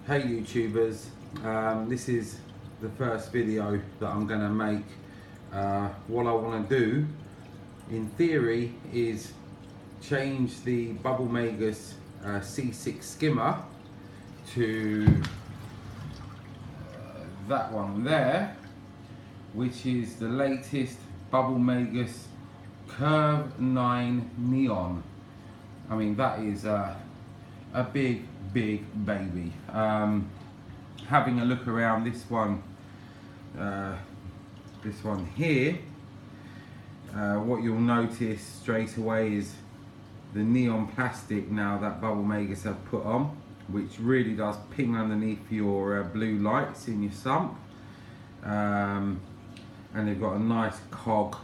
Hey YouTubers, this is the first video that I'm going to make. What I want to do, in theory, is change the Bubble Magus C6 Skimmer to that one there, which is the latest Bubble Magus Curve 9 Neon. I mean, that is a big baby. Having a look around this one here, what you'll notice straight away is the neon plastic now that Bubble Magus have put on, which really does ping underneath your blue lights in your sump, and they've got a nice cog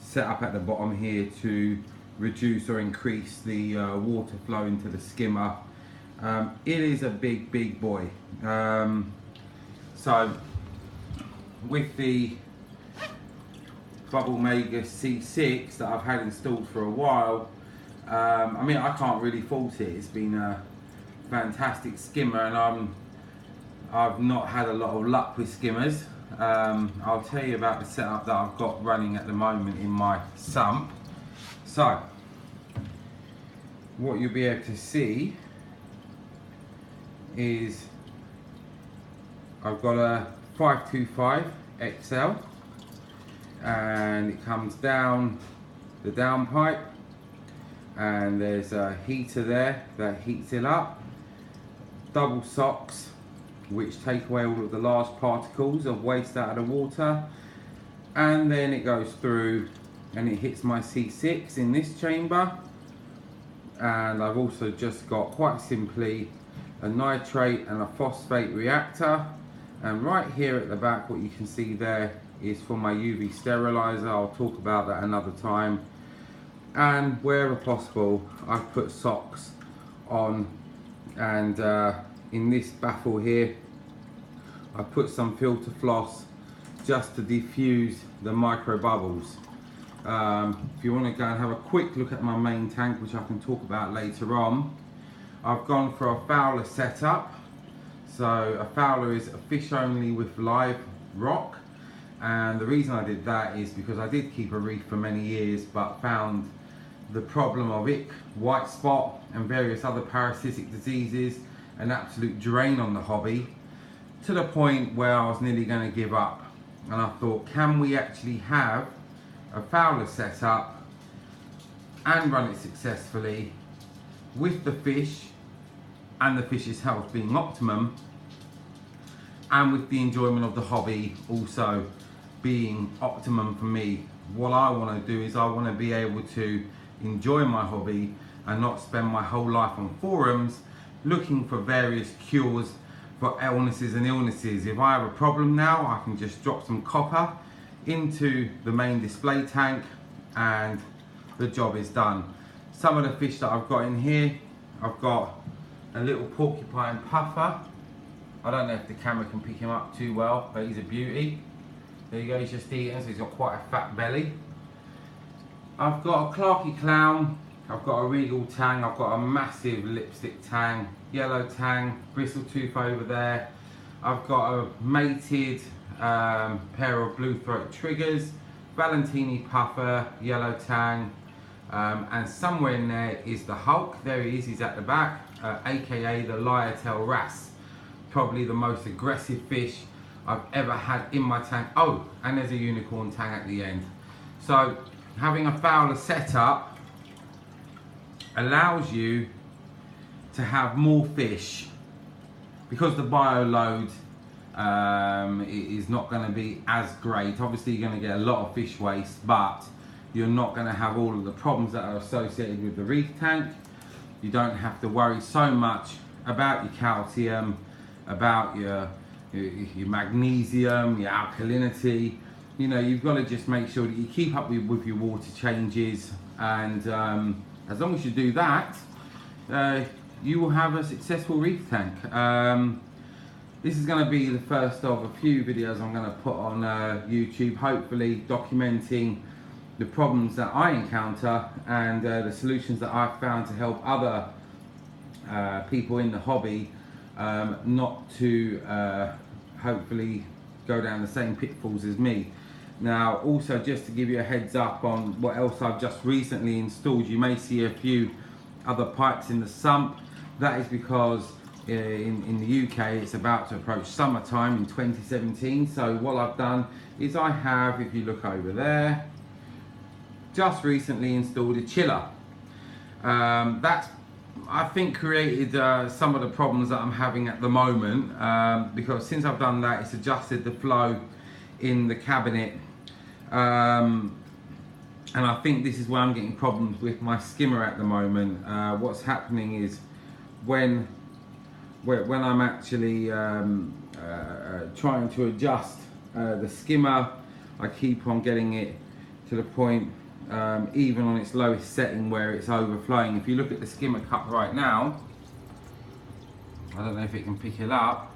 set up at the bottom here to reduce or increase the water flow into the skimmer. It is a big boy. So with the Bubble Magus C6 that I've had installed for a while, I mean, I can't really fault it. It's been a fantastic skimmer, and I've not had a lot of luck with skimmers. I'll tell you about the setup that I've got running at the moment in my sump. So what you'll be able to see is I've got a 525 XL, and it comes down the downpipe, and there's a heater there that heats it up, double socks which take away all of the large particles of waste out of the water, and then it goes through and it hits my C6 in this chamber. And I've also just got, quite simply, a nitrate and a phosphate reactor, and right here at the back what you can see there is for my UV sterilizer. I'll talk about that another time. And wherever possible I've put socks on, and in this baffle here I put some filter floss just to diffuse the micro bubbles. If you want to go and have a quick look at my main tank, which I can talk about later on, I've gone for a fowler setup. So a fowler is a fish only with live rock, and the reason I did that is because I did keep a reef for many years, but found the problem of ick, white spot and various other parasitic diseases an absolute drain on the hobby, to the point where I was nearly going to give up. And I thought, can we actually have a fowler setup and run it successfully with the fish and the fish's health being optimum, and with the enjoyment of the hobby also being optimum for me? What I want to do is I want to be able to enjoy my hobby and not spend my whole life on forums looking for various cures for illnesses and illnesses. If I have a problem now, I can just drop some copper into the main display tank and the job is done. Some of the fish that I've got in here, I've got a little porcupine puffer. I don't know if the camera can pick him up too well, but he's a beauty. There you go, he's just eating, so he's got quite a fat belly. I've got a Clarky clown, I've got a regal tang, I've got a massive lipstick tang, yellow tang, bristle tooth over there. I've got a mated pair of blue throat triggers, Valentini puffer, yellow tang, and somewhere in there is the Hulk. There he is, he's at the back, aka the Lyretel wrasse, probably the most aggressive fish I've ever had in my tank. Oh, and there's a unicorn tang at the end. So having a fowler setup allows you to have more fish, because the bio load is not going to be as great. Obviously you're going to get a lot of fish waste, but you're not going to have all of the problems that are associated with the reef tank. You don't have to worry so much about your calcium, about your magnesium, your alkalinity. You know, you've got to just make sure that you keep up with your water changes, and as long as you do that, you will have a successful reef tank. This is going to be the first of a few videos I'm going to put on YouTube, hopefully documenting the problems that I encounter and the solutions that I've found to help other people in the hobby not to hopefully go down the same pitfalls as me. Now, also just to give you a heads up on what else I've just recently installed, you may see a few other pipes in the sump. That is because in the UK it's about to approach summertime in 2017. So what I've done is I have, if you look over there, just recently installed a chiller. That's, I think, created some of the problems that I'm having at the moment, because since I've done that, it's adjusted the flow in the cabinet, and I think this is where I'm getting problems with my skimmer at the moment. What's happening is when I'm actually trying to adjust the skimmer, I keep on getting it to the point, even on its lowest setting, where it's overflowing. If you look at the skimmer cup right now, I don't know if it can pick it up,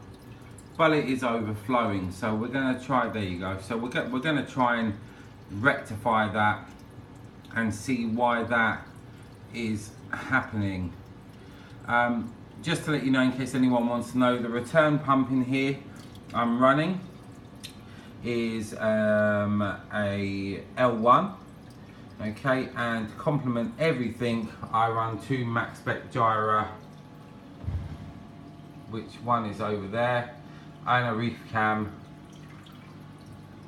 but it is overflowing. So we're going to try, there you go. So we're going to try and rectify that and see why that is happening. Just to let you know, in case anyone wants to know, the return pump in here I'm running is a L1. Okay, and to complement everything, I run 2 max spec gyra, which one is over there, and a reef cam,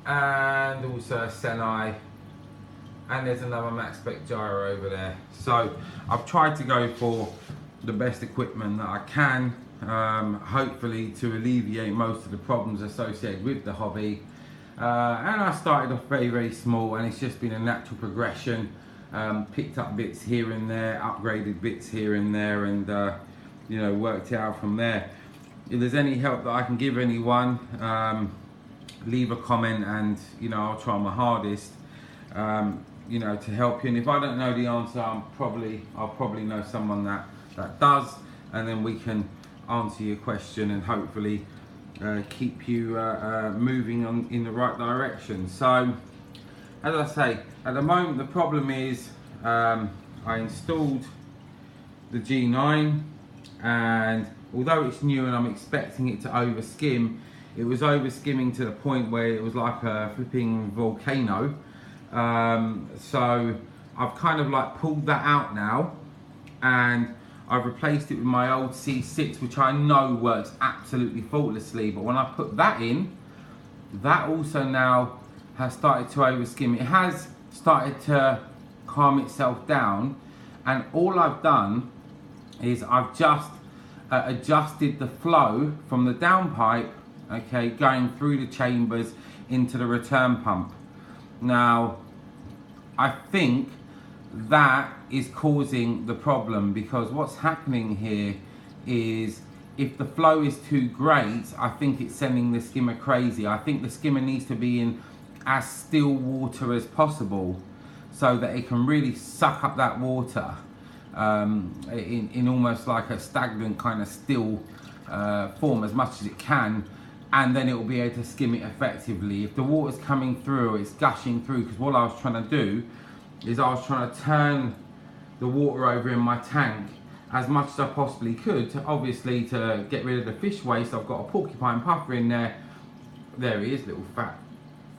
and also a Senai, and there's another max spec gyro over there. So I've tried to go for the best equipment that I can, hopefully to alleviate most of the problems associated with the hobby. And I started off very, very small, and it's just been a natural progression. Picked up bits here and there, upgraded bits here and there, and you know, worked it out from there. If there's any help that I can give anyone, leave a comment, and you know, I'll try my hardest, you know, to help you. And if I don't know the answer, I'll probably know someone that does, and then we can answer your question and hopefully keep you moving on in the right direction. So, as I say, at the moment the problem is I installed the G9, and although it's new and I'm expecting it to over skim, it was over skimming to the point where it was like a flipping volcano. So I've kind of like pulled that out now, and I've replaced it with my old C6, which I know works absolutely faultlessly. But when I put that in, that also now has started to over skim. It has started to calm itself down, and all I've done is I've just adjusted the flow from the downpipe, okay, going through the chambers into the return pump. Now, I think that is causing the problem, because what's happening here is if the flow is too great, I think it's sending the skimmer crazy. I think the skimmer needs to be in as still water as possible so that it can really suck up that water in almost like a stagnant kind of still form as much as it can, and then it will be able to skim it effectively. If the water's coming through, it's gushing through, because what I was trying to do is I was trying to turn the water over in my tank as much as I possibly could, obviously to get rid of the fish waste. I've got a porcupine puffer in there. There he is, little fat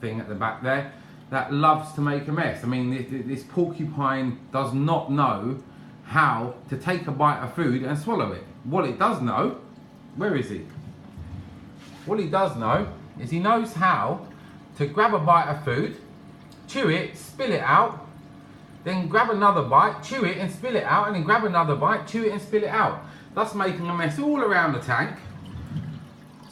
thing at the back there, that loves to make a mess. I mean, this porcupine does not know how to take a bite of food and swallow it. What it does know, where is he? What he does know is he knows how to grab a bite of food, chew it, spill it out, then grab another bite, chew it and spill it out, and then grab another bite, chew it and spill it out. That's making a mess all around the tank.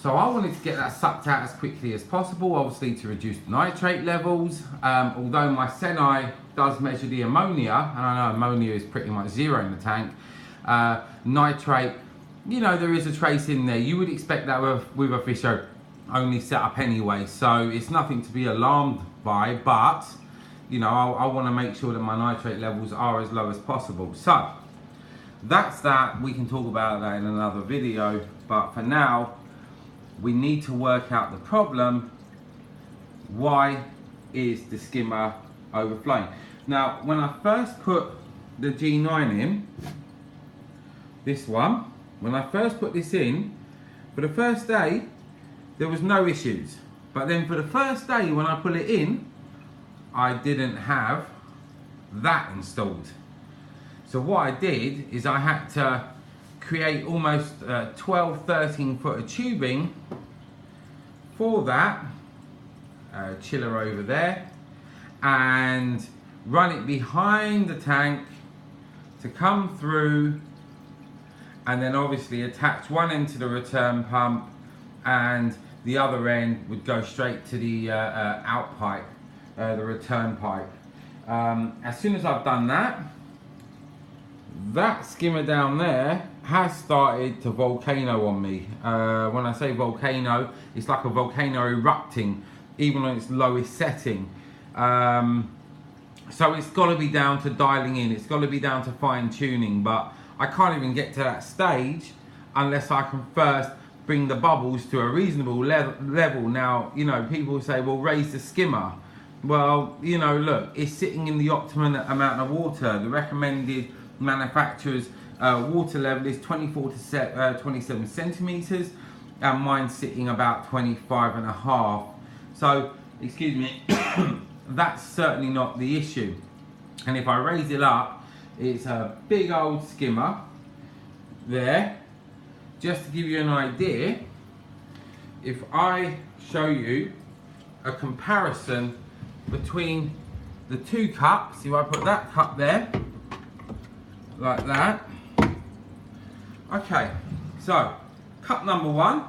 So I wanted to get that sucked out as quickly as possible, obviously to reduce the nitrate levels. Although my Senai does measure the ammonia, and I know ammonia is pretty much zero in the tank, nitrate, you know, there is a trace in there. You would expect that with a fish only setup anyway, so it's nothing to be alarmed by, but you know, I want to make sure that my nitrate levels are as low as possible. So that's that. We can talk about that in another video, but for now we need to work out the problem. Why is the skimmer overflowing? Now, when I first put the G9 in, this one, when I first put this in, For the first day, there was no issues. But then for the first day when I put it in, I didn't have that installed. So what I did is I had to create almost 12, 13 foot of tubing for that chiller over there, and run it behind the tank to come through, and then obviously attach one end to the return pump and the other end would go straight to the out pipe, the return pipe. As soon as I've done that, that skimmer down there has started to volcano on me. When I say volcano, it's like a volcano erupting, even on its lowest setting. So it's got to be down to dialing in, it's got to be down to fine tuning, but I can't even get to that stage unless I can first bring the bubbles to a reasonable level. Now, you know, people say, well, raise the skimmer. Well, you know, look, it's sitting in the optimum amount of water. The recommended manufacturer's water level is 24 to 27 centimeters, and mine's sitting about 25.5. So, excuse me, that's certainly not the issue. And if I raise it up, it's a big old skimmer there. Just to give you an idea, if I show you a comparison between the two cups, if I put that cup there, like that. Okay, so cup number one,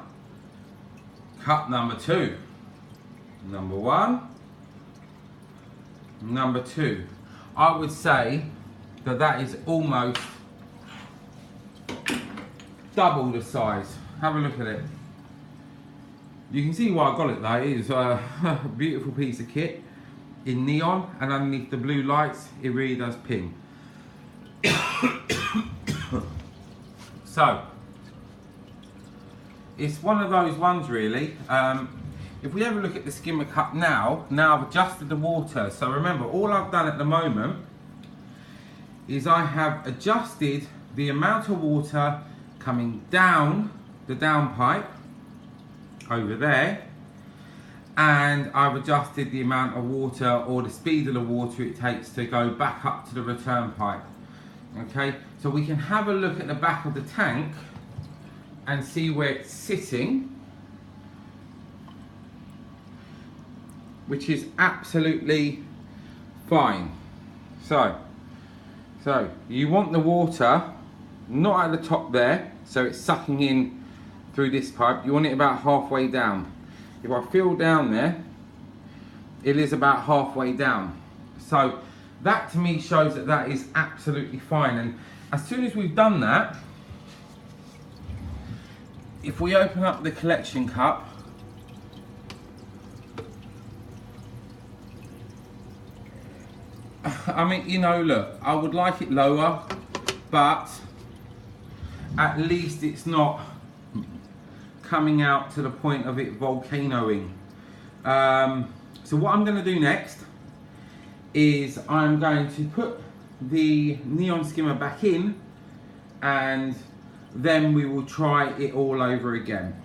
cup number two. Number one, number two. I would say that that is almost double the size. Have a look at it. You can see why I got it though. It is a beautiful piece of kit in neon, and underneath the blue lights it really does ping. So it's one of those ones really. If we have a look at the skimmer cup now I've adjusted the water. So remember, all I've done at the moment is I have adjusted the amount of water coming down the down pipe over there, and I've adjusted the amount of water, or the speed of the water it takes to go back up to the return pipe. Okay, so we can have a look at the back of the tank and see where it's sitting, which is absolutely fine. So you want the water not at the top there, so it's sucking in through this pipe. You want it about halfway down. If I feel down there, it is about halfway down. So that to me shows that that is absolutely fine. And as soon as we've done that, if we open up the collection cup, I mean, you know, look, I would like it lower, but at least it's not coming out to the point of it volcanoing. So what I'm going to do next is I'm going to put the neon skimmer back in, and then we will try it all over again.